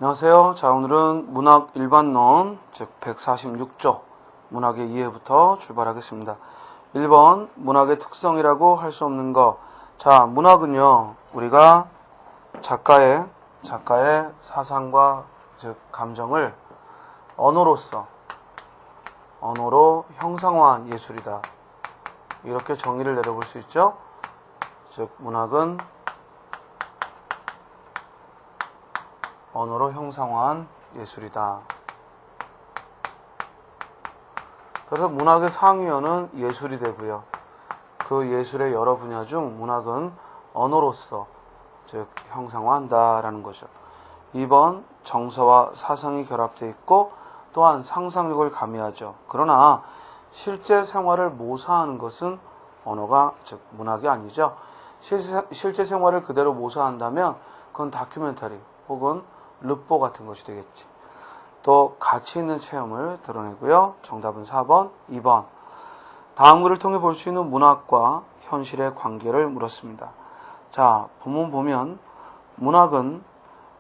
안녕하세요. 자, 오늘은 문학 일반론, 즉 146조 문학의 이해부터 출발하겠습니다. 1번 문학의 특성이라고 할 수 없는 것. 자, 문학은요, 우리가 작가의 사상과 즉 감정을 언어로 형상화한 예술이다. 이렇게 정의를 내려볼 수 있죠. 즉 문학은 언어로 형상화한 예술이다. 그래서 문학의 상위어는 예술이 되고요. 그 예술의 여러 분야 중 문학은 언어로서 즉 형상화한다라는 거죠. 2번 정서와 사상이 결합되어 있고 또한 상상력을 가미하죠. 그러나 실제 생활을 모사하는 것은 언어가 즉 문학이 아니죠. 실제 생활을 그대로 모사한다면 그건 다큐멘터리 혹은 르포 같은 것이 되겠지. 또 가치 있는 체험을 드러내고요. 정답은 4번, 2번. 다음 글을 통해 볼 수 있는 문학과 현실의 관계를 물었습니다. 자, 본문 보면 문학은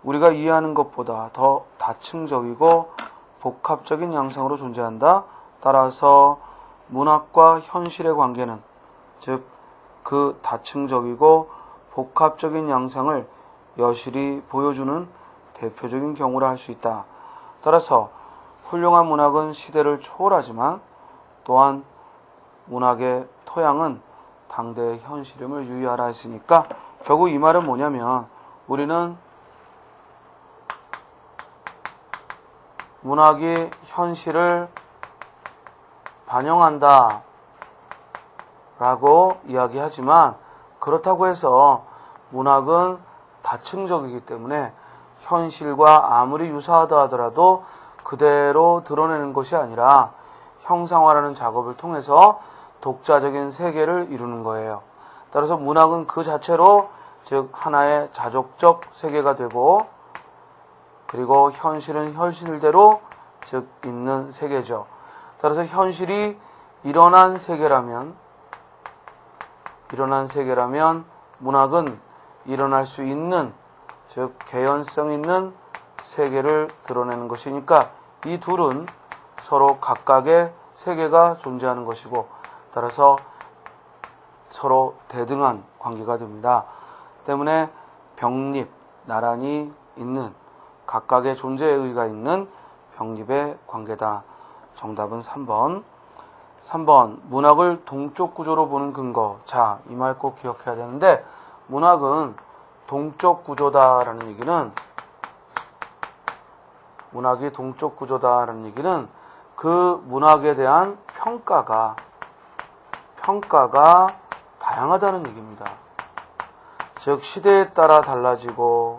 우리가 이해하는 것보다 더 다층적이고 복합적인 양상으로 존재한다. 따라서 문학과 현실의 관계는 즉 그 다층적이고 복합적인 양상을 여실히 보여주는 대표적인 경우라 할 수 있다. 따라서 훌륭한 문학은 시대를 초월하지만 또한 문학의 토양은 당대의 현실임을 유의하라 했으니까 결국 이 말은 뭐냐면 우리는 문학이 현실을 반영한다 라고 이야기하지만 그렇다고 해서 문학은 다층적이기 때문에 현실과 아무리 유사하다 하더라도 그대로 드러내는 것이 아니라 형상화라는 작업을 통해서 독자적인 세계를 이루는 거예요. 따라서 문학은 그 자체로 즉 하나의 자족적 세계가 되고 그리고 현실은 현실대로 즉 있는 세계죠. 따라서 현실이 일어난 세계라면 문학은 일어날 수 있는 즉 개연성 있는 세계를 드러내는 것이니까 이 둘은 서로 각각의 세계가 존재하는 것이고 따라서 서로 대등한 관계가 됩니다. 때문에 병립, 나란히 있는 각각의 존재의 의의가 있는 병립의 관계다. 정답은 3번. 3번 문학을 동적 구조로 보는 근거. 자, 이 말 꼭 기억해야 되는데 문학은 동적 구조다라는 얘기는 그 문학에 대한 평가가 다양하다는 얘기입니다. 즉 시대에 따라 달라지고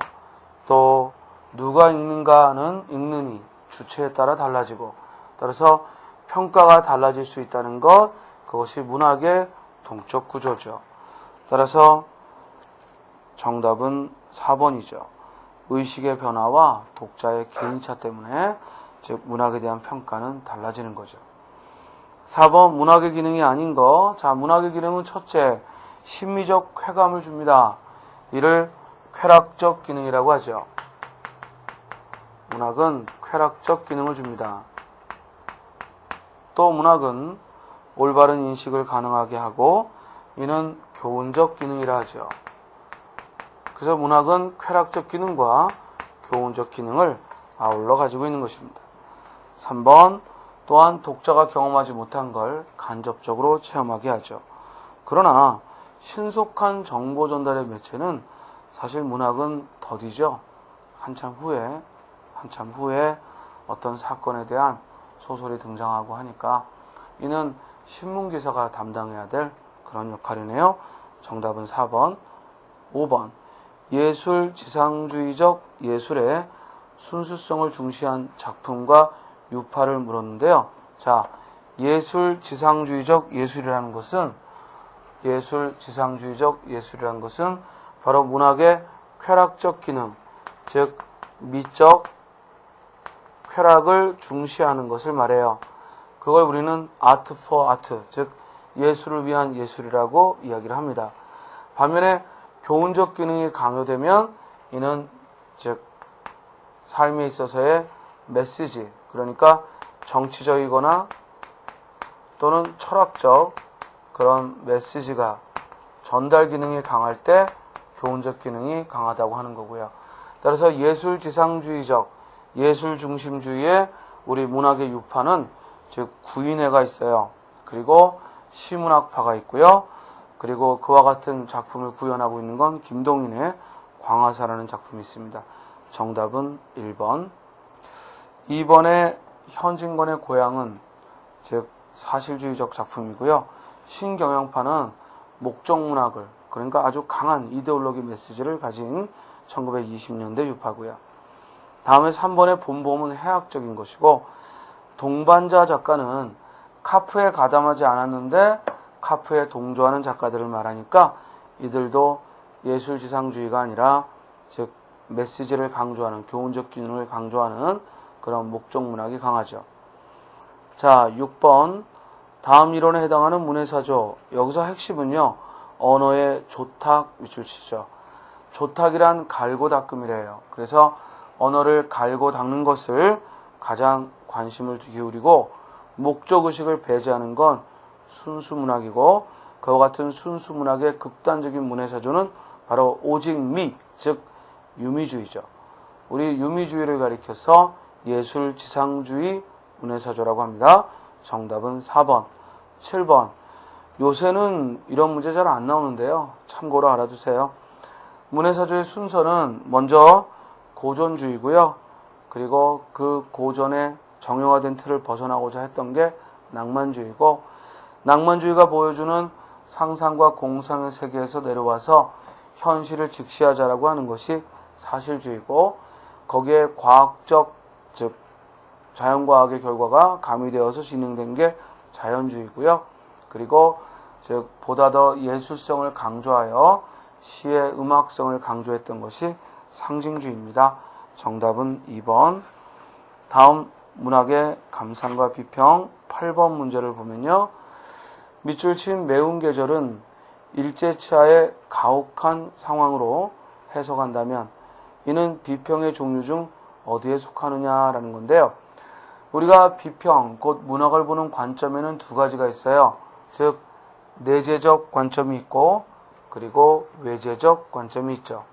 또 누가 읽는가는 읽는 이 주체에 따라 달라지고 따라서 평가가 달라질 수 있다는 것 그것이 문학의 동적 구조죠. 따라서 정답은 4번이죠. 의식의 변화와 독자의 개인차 때문에 즉 문학에 대한 평가는 달라지는 거죠. 4번 문학의 기능이 아닌 거. 자, 문학의 기능은 첫째, 심미적 쾌감을 줍니다. 이를 쾌락적 기능이라고 하죠. 문학은 쾌락적 기능을 줍니다. 또 문학은 올바른 인식을 가능하게 하고 이는 교훈적 기능이라 하죠. 그래서 문학은 쾌락적 기능과 교훈적 기능을 아울러 가지고 있는 것입니다. 3번 또한 독자가 경험하지 못한 걸 간접적으로 체험하게 하죠. 그러나 신속한 정보 전달의 매체는 사실 문학은 더디죠. 한참 후에 어떤 사건에 대한 소설이 등장하고 하니까 이는 신문기사가 담당해야 될 그런 역할이네요. 정답은 4번. 5번 예술 지상주의적 예술의 순수성을 중시한 작품과 유파를 물었는데요. 자, 예술 지상주의적 예술이라는 것은 바로 문학의 쾌락적 기능, 즉 미적 쾌락을 중시하는 것을 말해요. 그걸 우리는 art for art, 즉 예술을 위한 예술이라고 이야기를 합니다. 반면에 교훈적 기능이 강요되면 이는 즉 삶에 있어서의 메시지, 그러니까 정치적이거나 또는 철학적 그런 메시지가 전달 기능이 강할 때 교훈적 기능이 강하다고 하는 거고요. 따라서 예술 지상주의적, 예술 중심주의의 우리 문학의 유파는 즉 구인회가 있어요. 그리고 시문학파가 있고요. 그리고 그와 같은 작품을 구현하고 있는 건 김동인의 광화사라는 작품이 있습니다. 정답은 1번. 2번의 현진건의 고향은 즉 사실주의적 작품이고요. 신경영파는 목적문학을, 그러니까 아주 강한 이데올로기 메시지를 가진 1920년대 유파고요. 다음에 3번의 본보험은 해학적인 것이고, 동반자 작가는 카프에 가담하지 않았는데 카프에 동조하는 작가들을 말하니까 이들도 예술지상주의가 아니라 즉 메시지를 강조하는, 교훈적 기능을 강조하는 그런 목적문학이 강하죠. 자, 6번. 다음 이론에 해당하는 문해사조. 여기서 핵심은요, 언어의 조탁 밑줄치죠. 조탁이란 갈고 닦음이래요. 그래서 언어를 갈고 닦는 것을 가장 관심을 기울이고, 목적의식을 배제하는 건 순수문학이고, 그와 같은 순수문학의 극단적인 문해사조는 바로 오직 미, 즉 유미주의죠. 우리 유미주의를 가리켜서 예술지상주의 문해사조라고 합니다. 정답은 4번. 7번. 요새는 이런 문제 잘 안 나오는데요. 참고로 알아두세요. 문해사조의 순서는 먼저 고전주의고요. 그리고 그 고전의 정형화된 틀을 벗어나고자 했던 게 낭만주의고, 낭만주의가 보여주는 상상과 공상의 세계에서 내려와서 현실을 직시하자라고 하는 것이 사실주의고, 거기에 과학적, 즉 자연과학의 결과가 가미되어서 진행된 게 자연주의고요. 그리고 즉 보다 더 예술성을 강조하여 시의 음악성을 강조했던 것이 상징주의입니다. 정답은 2번. 다음 문학의 감상과 비평 8번 문제를 보면요. 밑줄 친 매운 계절은 일제치하의 가혹한 상황으로 해석한다면 이는 비평의 종류 중 어디에 속하느냐라는 건데요. 우리가 비평, 곧 문학을 보는 관점에는 두 가지가 있어요. 즉 내재적 관점이 있고 그리고 외재적 관점이 있죠.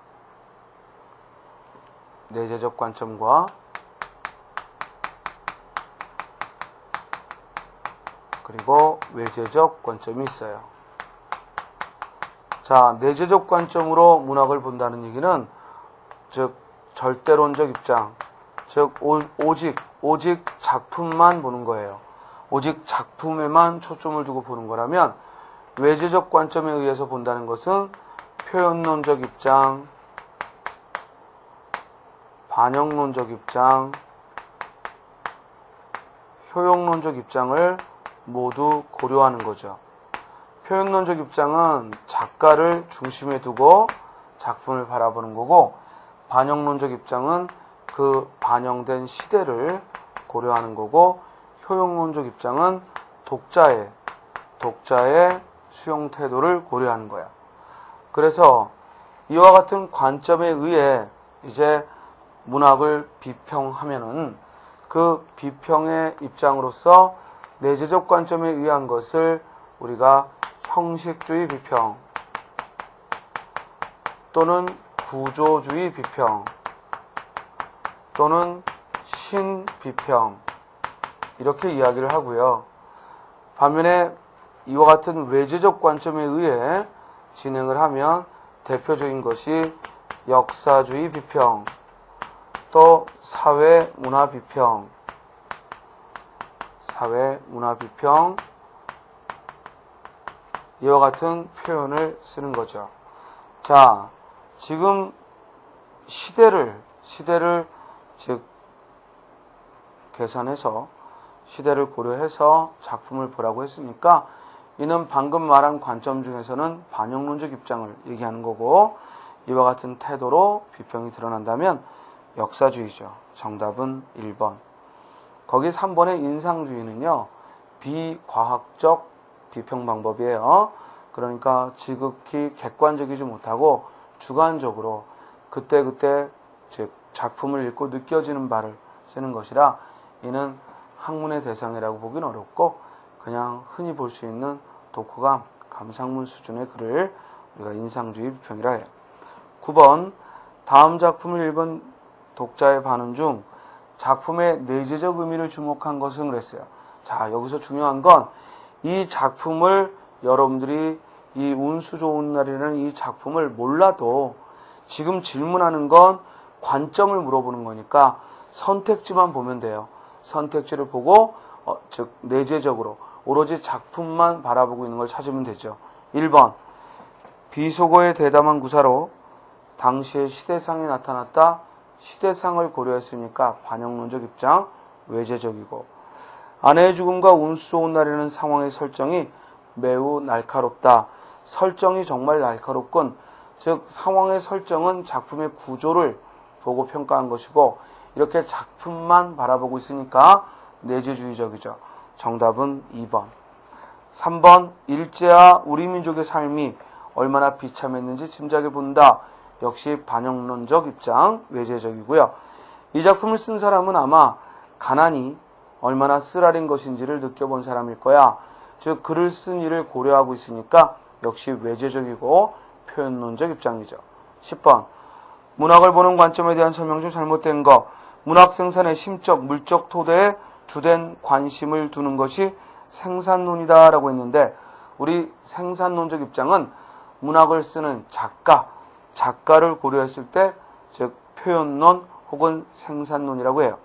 내재적 관점과 그리고 외재적 관점이 있어요. 자, 내재적 관점으로 문학을 본다는 얘기는 즉 절대론적 입장, 즉 오직 작품만 보는 거예요. 오직 작품에만 초점을 두고 보는 거라면, 외재적 관점에 의해서 본다는 것은 표현론적 입장, 반영론적 입장, 효용론적 입장을 모두 고려하는 거죠. 표현론적 입장은 작가를 중심에 두고 작품을 바라보는 거고, 반영론적 입장은 그 반영된 시대를 고려하는 거고, 효용론적 입장은 독자의 수용 태도를 고려하는 거야. 그래서 이와 같은 관점에 의해 이제 문학을 비평하면은 그 비평의 입장으로서 내재적 관점에 의한 것을 우리가 형식주의 비평 또는 구조주의 비평 또는 신비평 이렇게 이야기를 하고요. 반면에 이와 같은 외재적 관점에 의해 진행을 하면 대표적인 것이 역사주의 비평, 또 사회문화 비평, 이와 같은 표현을 쓰는 거죠. 자, 지금 시대를 즉 계산해서 시대를 고려해서 작품을 보라고 했으니까 이는 방금 말한 관점 중에서는 반영론적 입장을 얘기하는 거고, 이와 같은 태도로 비평이 드러난다면 역사주의죠. 정답은 1번. 거기 3번의 인상주의는요, 비과학적 비평 방법이에요. 그러니까 지극히 객관적이지 못하고 주관적으로 그때그때 즉 작품을 읽고 느껴지는 바를 쓰는 것이라 이는 학문의 대상이라고 보긴 어렵고 그냥 흔히 볼 수 있는 독후감, 감상문 수준의 글을 우리가 인상주의 비평이라 해요. 9번 다음 작품을 읽은 독자의 반응 중 작품의 내재적 의미를 주목한 것은 그랬어요. 자, 여기서 중요한 건 이 작품을 여러분들이 이 운수 좋은 날이라는 이 작품을 몰라도 지금 질문하는 건 관점을 물어보는 거니까 선택지만 보면 돼요. 선택지를 보고 즉 내재적으로 오로지 작품만 바라보고 있는 걸 찾으면 되죠. 1번 비속어의 대담한 구사로 당시의 시대상이 나타났다. 시대상을 고려했으니까 반영론적 입장, 외재적이고 아내의 죽음과 운수 좋은 날이라는 상황의 설정이 매우 날카롭다. 설정이 정말 날카롭군. 즉 상황의 설정은 작품의 구조를 보고 평가한 것이고 이렇게 작품만 바라보고 있으니까 내재주의적이죠. 정답은 2번. 3번 일제와 우리 민족의 삶이 얼마나 비참했는지 짐작해 본다. 역시 반영론적 입장, 외재적이고요. 이 작품을 쓴 사람은 아마 가난이 얼마나 쓰라린 것인지를 느껴본 사람일 거야. 즉 글을 쓴 이를 고려하고 있으니까 역시 외재적이고 표현론적 입장이죠. 10번 문학을 보는 관점에 대한 설명 중 잘못된 거. 문학 생산의 심적, 물적 토대에 주된 관심을 두는 것이 생산론이다 라고 했는데 우리 생산론적 입장은 문학을 쓰는 작가를 고려했을 때 즉 표현론 혹은 생산론이라고 해요.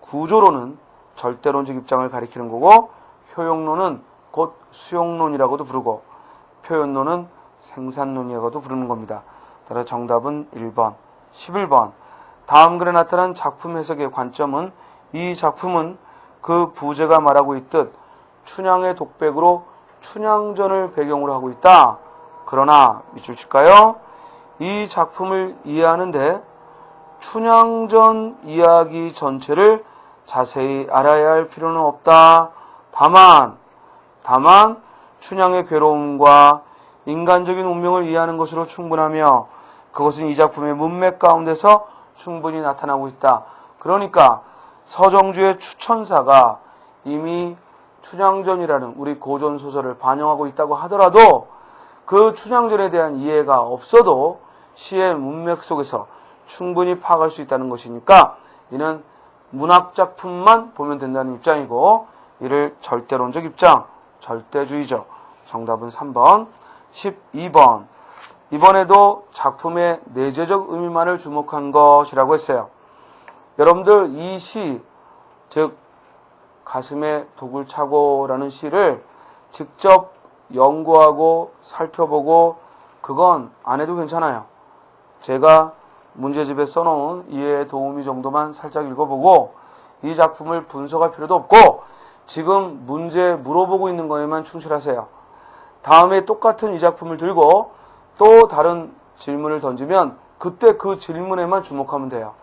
구조론은 절대론적 입장을 가리키는 거고 효용론은 곧 수용론이라고도 부르고 표현론은 생산론이라고도 부르는 겁니다. 따라 정답은 1번. 11번 다음 글에 나타난 작품 해석의 관점은 이 작품은 그 부제가 말하고 있듯 춘향의 독백으로 춘향전을 배경으로 하고 있다. 그러나 밑줄 칠까요? 이 작품을 이해하는데 춘향전 이야기 전체를 자세히 알아야 할 필요는 없다. 다만 춘향의 괴로움과 인간적인 운명을 이해하는 것으로 충분하며 그것은 이 작품의 문맥 가운데서 충분히 나타나고 있다. 그러니까 서정주의 추천사가 이미 춘향전이라는 우리 고전소설을 반영하고 있다고 하더라도 그 춘향전에 대한 이해가 없어도 시의 문맥 속에서 충분히 파악할 수 있다는 것이니까 이는 문학작품만 보면 된다는 입장이고 이를 절대론적 입장, 절대주의적. 정답은 3번. 12번 이번에도 작품의 내재적 의미만을 주목한 것이라고 했어요. 여러분들 이 시, 즉 가슴에 독을 차고라는 시를 직접 연구하고 살펴보고 그건 안 해도 괜찮아요. 제가 문제집에 써놓은 이해의 도우미 정도만 살짝 읽어보고 이 작품을 분석할 필요도 없고 지금 문제 물어보고 있는 거에만 충실하세요. 다음에 똑같은 이 작품을 들고 또 다른 질문을 던지면 그때 그 질문에만 주목하면 돼요.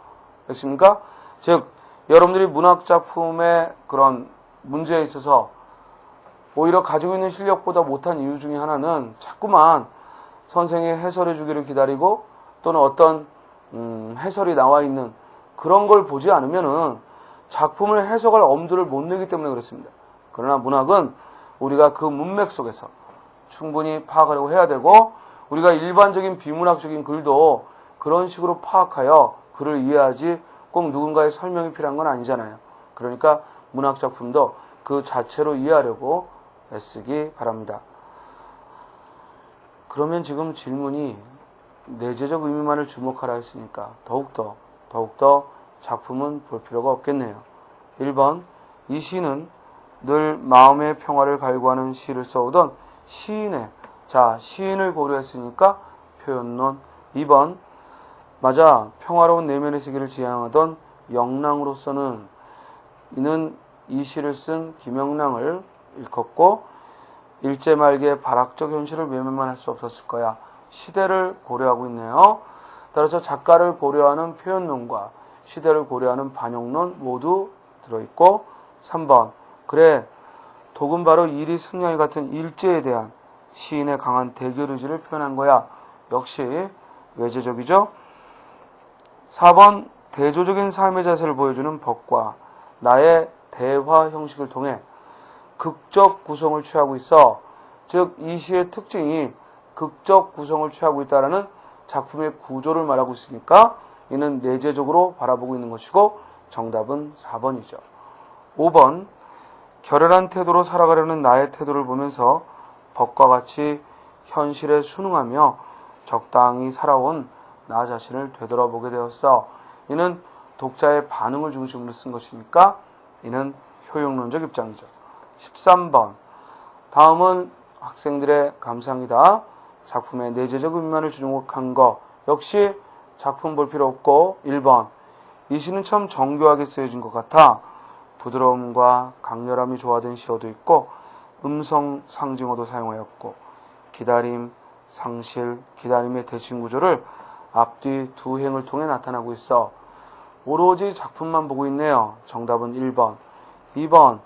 알겠습니까? 즉 여러분들이 문학작품의 그런 문제에 있어서 오히려 가지고 있는 실력보다 못한 이유 중에 하나는 자꾸만 선생이 해설해 주기를 기다리고 또는 어떤 해설이 나와 있는 그런 걸 보지 않으면은 작품을 해석할 엄두를 못 내기 때문에 그렇습니다. 그러나 문학은 우리가 그 문맥 속에서 충분히 파악하려고 해야 되고 우리가 일반적인 비문학적인 글도 그런 식으로 파악하여 글을 이해하지 꼭 누군가의 설명이 필요한 건 아니잖아요. 그러니까 문학작품도 그 자체로 이해하려고 애쓰기 바랍니다. 그러면 지금 질문이 내재적 의미만을 주목하라 했으니까 더욱더 작품은 볼 필요가 없겠네요. 1번 이 시는 늘 마음의 평화를 갈구하는 시를 써오던 시인의 시인을 고려했으니까 표현론. 2번 맞아 평화로운 내면의 세계를 지향하던 영랑으로서는 이는 이 시를 쓴 김영랑을 일컫고 일제 말기의 발악적 현실을 외면만 할 수 없었을 거야. 시대를 고려하고 있네요. 따라서 작가를 고려하는 표현론과 시대를 고려하는 반영론 모두 들어있고 3번 그래 독은 바로 이리 승냥이 같은 일제에 대한 시인의 강한 대결 의지를 표현한 거야. 역시 외재적이죠. 4번 대조적인 삶의 자세를 보여주는 법과 나의 대화 형식을 통해 극적 구성을 취하고 있어. 즉, 이 시의 특징이 극적 구성을 취하고 있다는 작품의 구조를 말하고 있으니까 이는 내재적으로 바라보고 있는 것이고 정답은 4번이죠. 5번, 결연한 태도로 살아가려는 나의 태도를 보면서 법과 같이 현실에 순응하며 적당히 살아온 나 자신을 되돌아보게 되었어. 이는 독자의 반응을 중심으로 쓴 것이니까 이는 효용론적 입장이죠. 13번, 다음은 학생들의 감상이다. 작품의 내재적 의미만을 주목한 거 역시 작품 볼 필요 없고 1번, 이 시는 참 정교하게 쓰여진 것 같아. 부드러움과 강렬함이 조화된 시어도 있고 음성 상징어도 사용하였고 기다림, 상실, 기다림의 대칭 구조를 앞뒤 두 행을 통해 나타나고 있어. 오로지 작품만 보고 있네요. 정답은 1번. 2번,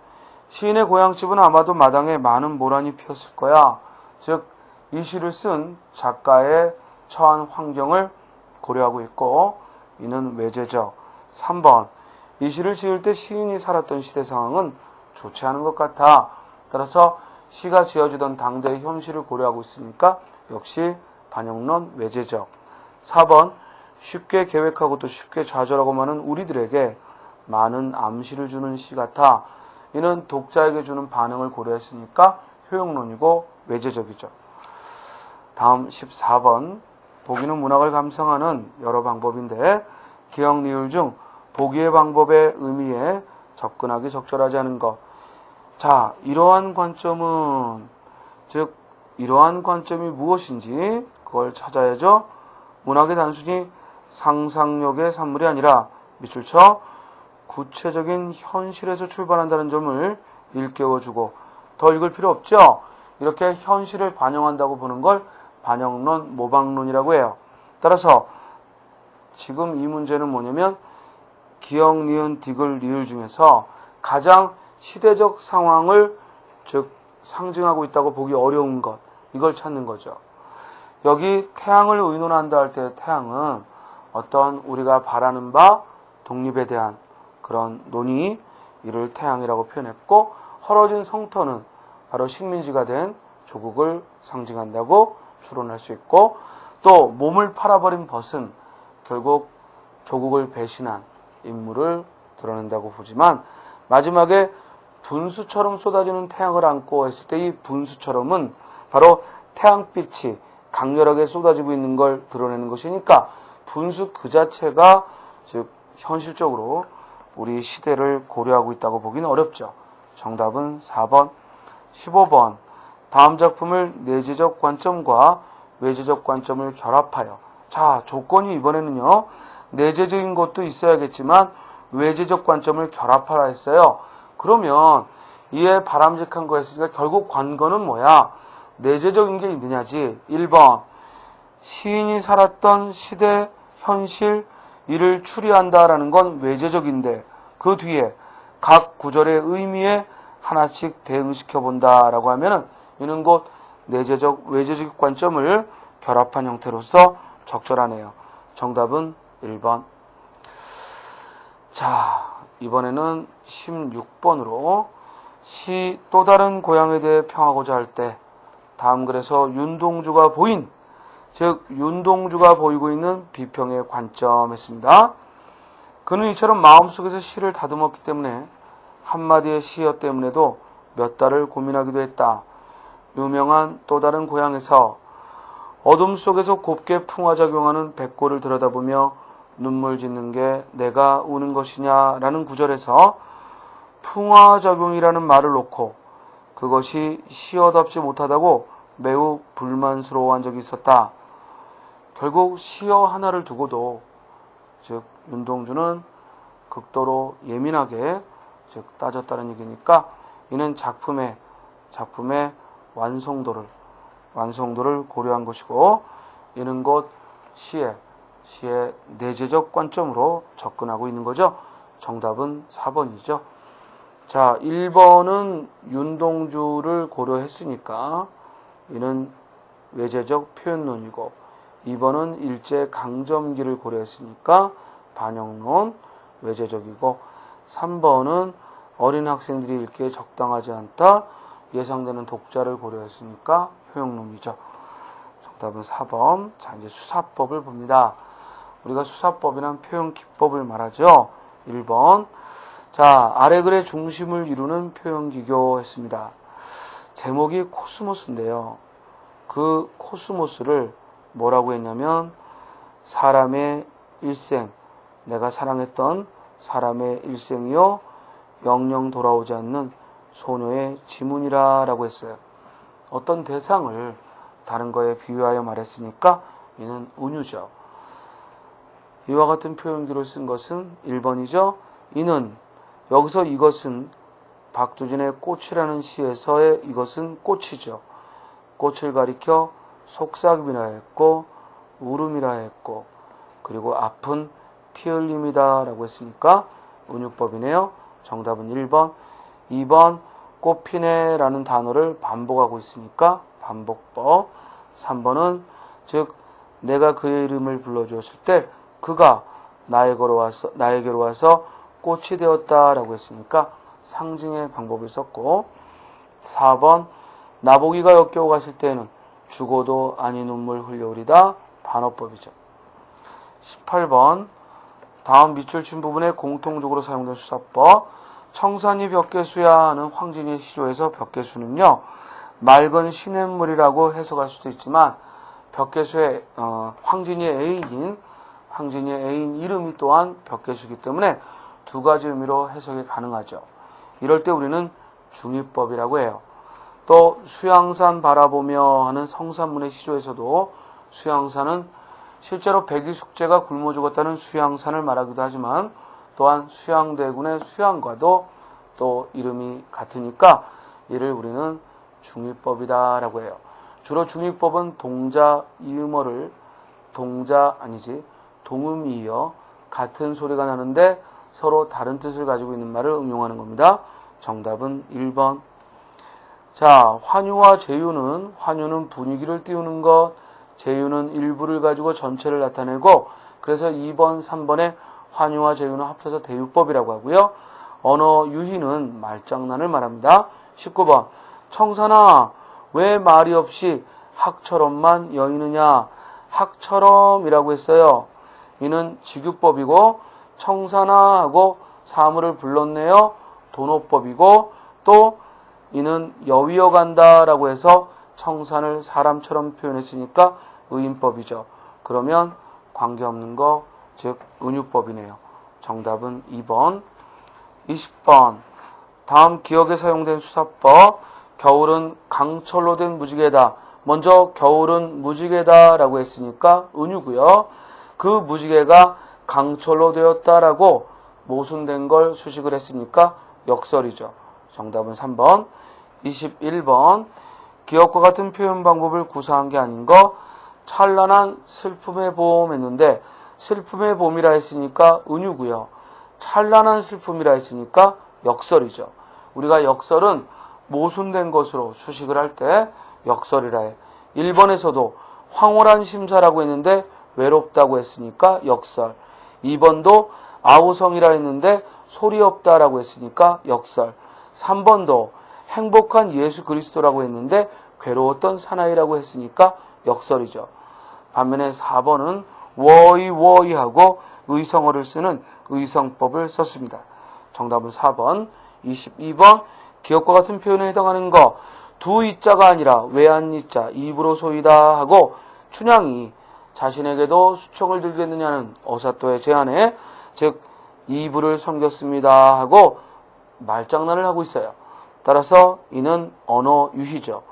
시인의 고향집은 아마도 마당에 많은 모란이 피었을 거야. 즉, 이 시를 쓴 작가의 처한 환경을 고려하고 있고 이는 외재적. 3번, 이 시를 지을 때 시인이 살았던 시대 상황은 좋지 않은 것 같아. 따라서 시가 지어지던 당대의 현실을 고려하고 있으니까 역시 반영론 외재적. 4번, 쉽게 계획하고 또 쉽게 좌절하고 하는 우리들에게 많은 암시를 주는 시 같아. 이는 독자에게 주는 반응을 고려했으니까 효용론이고 외재적이죠. 다음 14번, 보기는 문학을 감상하는 여러 방법인데 기억, 니을 중 보기의 방법의 의미에 접근하기 적절하지 않은 것. 자, 이러한 관점은 즉 이러한 관점이 무엇인지 그걸 찾아야죠. 문학이 단순히 상상력의 산물이 아니라 밑줄 쳐 구체적인 현실에서 출발한다는 점을 일깨워주고 더 읽을 필요 없죠. 이렇게 현실을 반영한다고 보는 걸 반영론, 모방론이라고 해요. 따라서 지금 이 문제는 뭐냐면 기억, 니은, 디귿, 리을 중에서 가장 시대적 상황을 즉 상징하고 있다고 보기 어려운 것, 이걸 찾는 거죠. 여기 태양을 의논한다 할 때 태양은 어떤 우리가 바라는 바 독립에 대한 그런 논의, 이를 태양이라고 표현했고 헐어진 성터는 바로 식민지가 된 조국을 상징한다고 추론할 수 있고 또 몸을 팔아버린 벗은 결국 조국을 배신한 인물을 드러낸다고 보지만 마지막에 분수처럼 쏟아지는 태양을 안고 했을 때 이 분수처럼은 바로 태양빛이 강렬하게 쏟아지고 있는 걸 드러내는 것이니까 분수 그 자체가 즉 현실적으로 우리 시대를 고려하고 있다고 보기는 어렵죠. 정답은 4번. 15번, 다음 작품을 내재적 관점과 외재적 관점을 결합하여. 자, 조건이 이번에는요, 내재적인 것도 있어야겠지만 외재적 관점을 결합하라 했어요. 그러면 이에 바람직한 거였으니까 결국 관건은 뭐야? 내재적인 게 있느냐지. 1번, 시인이 살았던 시대, 현실, 이를 추리한다라는 건 외재적인데 그 뒤에 각 구절의 의미에 하나씩 대응시켜 본다라고 하면은 이는 곧 내재적, 외재적 관점을 결합한 형태로서 적절하네요. 정답은 1번. 자, 이번에는 16번으로 시 또 다른 고향에 대해 평하고자 할 때 다음 글에서 윤동주가 보인, 즉 윤동주가 보이고 있는 비평의 관점 했습니다. 그는 이처럼 마음속에서 시를 다듬었기 때문에 한마디의 시어 때문에도 몇 달을 고민하기도 했다. 유명한 또 다른 고향에서 어둠 속에서 곱게 풍화작용하는 백골을 들여다보며 눈물 짓는 게 내가 우는 것이냐라는 구절에서 풍화작용이라는 말을 놓고 그것이 시어답지 못하다고 매우 불만스러워한 적이 있었다. 결국 시어 하나를 두고도 즉 윤동주는 극도로 예민하게 즉 따졌다는 얘기니까 이는 작품의 완성도를 고려한 것이고 이는 곧 시의 내재적 관점으로 접근하고 있는 거죠. 정답은 4번이죠. 자, 1번은 윤동주를 고려했으니까 이는 외재적 표현론이고 2번은 일제 강점기를 고려했으니까 반영론, 외제적이고 3번은 어린 학생들이 읽기에 적당하지 않다. 예상되는 독자를 고려했으니까 효용론이죠. 정답은 4번. 자, 이제 수사법을 봅니다. 우리가 수사법이란 표현 기법을 말하죠. 1번. 자, 아래 글의 중심을 이루는 표현 기교 했습니다. 제목이 코스모스인데요. 그 코스모스를 뭐라고 했냐면 사람의 일생, 내가 사랑했던 사람의 일생이요 영영 돌아오지 않는 소녀의 지문이라 라고 했어요. 어떤 대상을 다른 거에 비유하여 말했으니까 이는 은유죠. 이와 같은 표현기로 쓴 것은 1번이죠. 이는, 여기서 이것은 박두진의 꽃이라는 시에서의 이것은 꽃이죠. 꽃을 가리켜 속삭임이라 했고 울음이라 했고 그리고 아픈 피 흘림이다 라고 했으니까 은유법이네요. 정답은 1번. 2번 꽃피네 라는 단어를 반복하고 있으니까 반복법. 3번은 즉 내가 그의 이름을 불러주었을 때 그가 나에게로 와서 꽃이 되었다 라고 했으니까 상징의 방법을 썼고 4번 나보기가 역겨워 갔을 때에는 죽어도 아니 눈물 흘려오리다 반어법이죠. 18번 다음 밑줄 친 부분에 공통적으로 사용된 수사법 청산리 벽계수야 하는 황진이의 시조에서 벽계수는요 맑은 시냇물이라고 해석할 수도 있지만 벽계수의 황진이의 애인 이름이 또한 벽계수이기 때문에 두 가지 의미로 해석이 가능하죠. 이럴 때 우리는 중의법이라고 해요. 또 수양산 바라보며 하는 성산문의 시조에서도 수양산은 실제로 백이숙제가 굶어 죽었다는 수양산을 말하기도 하지만 또한 수양대군의 수양과도 또 이름이 같으니까 이를 우리는 중의법이다라고 해요. 주로 중의법은 동자 이음어를 동음이 이어 같은 소리가 나는데 서로 다른 뜻을 가지고 있는 말을 응용하는 겁니다. 정답은 1번. 자, 환유와 제유는 분위기를 띄우는 것, 제유는 일부를 가지고 전체를 나타내고 그래서 2번, 3번에 환유와 제유는 합쳐서 대유법이라고 하고요. 언어 유희는 말장난을 말합니다. 19번 청산아 왜 말이 없이 학처럼만 여의느냐 학처럼이라고 했어요. 이는 직유법이고 청산아 하고 사물을 불렀네요. 도노법이고 또 이는 여위어 간다라고 해서 청산을 사람처럼 표현했으니까 의인법이죠. 그러면 관계없는 거, 즉 은유법이네요. 정답은 2번. 20번 다음 기억에 사용된 수사법 겨울은 강철로 된 무지개다. 먼저 겨울은 무지개다라고 했으니까 은유고요. 그 무지개가 강철로 되었다라고 모순된 걸 수식을 했으니까 역설이죠. 정답은 3번. 21번 기억과 같은 표현 방법을 구사한 게 아닌 거 찬란한 슬픔의 봄 했는데 슬픔의 봄이라 했으니까 은유고요. 찬란한 슬픔이라 했으니까 역설이죠. 우리가 역설은 모순된 것으로 수식을 할 때 역설이라 해. 1번에서도 황홀한 심사라고 했는데 외롭다고 했으니까 역설. 2번도 아우성이라 했는데 소리 없다라고 했으니까 역설. 3번도 행복한 예수 그리스도라고 했는데 괴로웠던 사나이라고 했으니까 역설이죠. 반면에 4번은 워이 하고 의성어를 쓰는 의성법을 썼습니다. 정답은 4번. 22번 기억과 같은 표현에 해당하는 거 두 이자가 아니라 외한 이자 입으로 소이다 하고 춘향이 자신에게도 수청을 들겠느냐는 어사또의 제안에 즉 이불을 섬겼습니다 하고 말장난을 하고 있어요. 따라서 이는 언어 유희죠.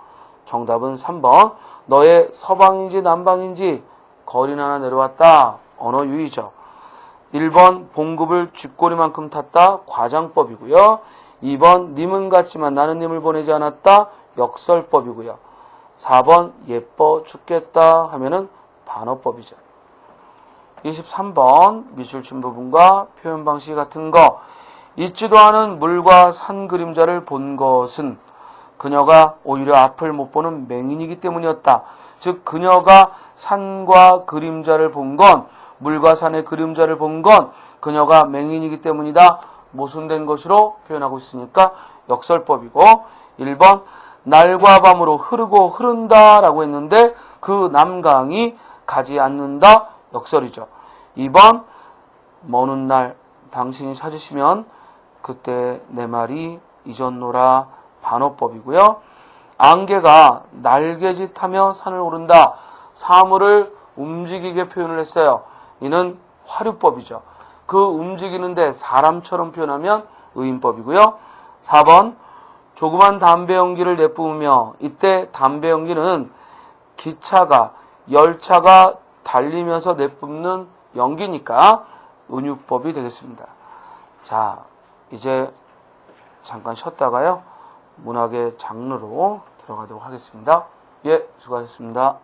정답은 3번. 너의 서방인지 남방인지 거린 하나 내려왔다. 언어 유희죠. 1번 봉급을 쥐꼬리만큼 탔다. 과장법이고요. 2번 님은 같지만 나는 님을 보내지 않았다. 역설법이고요. 4번 예뻐 죽겠다 하면은 반어법이죠. 23번 밑줄 친 부분과 표현 방식이 같은 거 있지도 않은 물과 산 그림자를 본 것은 그녀가 오히려 앞을 못 보는 맹인이기 때문이었다. 즉 그녀가 산과 그림자를 본 건 물과 산의 그림자를 본 건 그녀가 맹인이기 때문이다. 모순된 것으로 표현하고 있으니까 역설법이고, 1번 날과 밤으로 흐르고 흐른다 라고 했는데 그 남강이 가지 않는다. 역설이죠. 2번 먼 날 당신이 찾으시면 그때 내 말이 잊었노라. 반어법이고요. 안개가 날개짓하며 산을 오른다. 사물을 움직이게 표현을 했어요. 이는 화류법이죠. 그 움직이는데 사람처럼 표현하면 의인법이고요. 4번 조그만 담배 연기를 내뿜으며, 이때 담배 연기는 기차가 열차가 달리면서 내뿜는 연기니까 은유법이 되겠습니다. 자, 이제 잠깐 쉬었다가요 문학의 장르로 들어가도록 하겠습니다. 예, 수고하셨습니다.